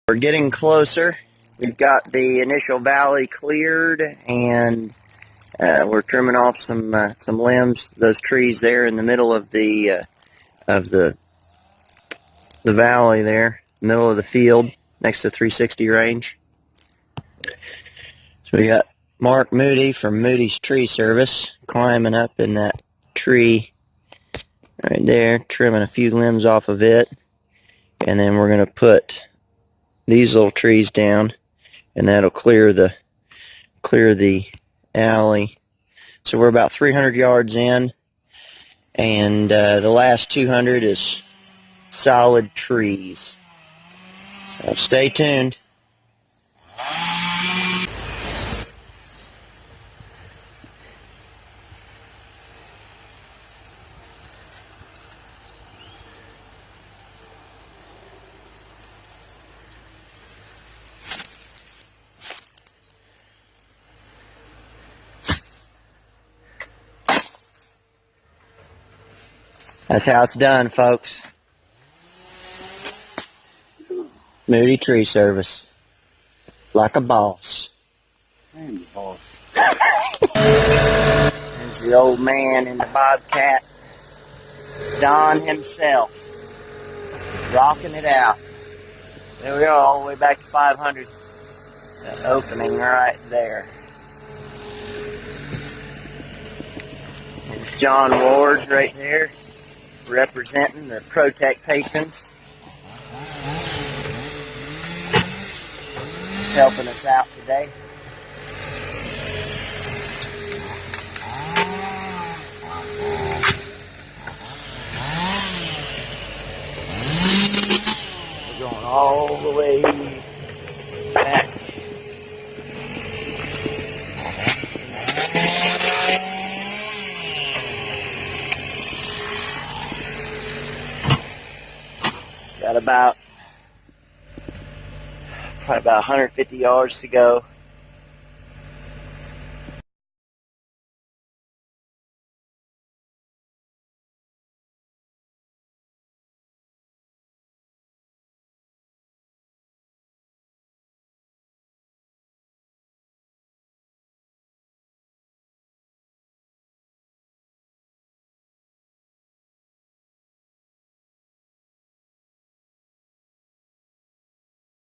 We're getting closer. We've got the initial valley cleared, and we're trimming off some limbs. Those trees there in the middle of the valley there, middle of the field, next to 360 range. So we got Mark Moody from Moody's Tree Service climbing up in that tree right there, trimming a few limbs off of it, and then we're going to put these little trees down, and that'll clear the alley. So we're about 300 yards in, and the last 200 is solid trees. So stay tuned. That's how it's done, folks. Moody Tree Service. Like a boss. I'm the boss. There's the old man in the Bobcat. Don himself. Rocking it out. There we go, all the way back to 500. The opening right there. There's John Ward right there, representing the Protect patrons. Helping us out today. We're going all the way back. Got probably about 150 yards to go.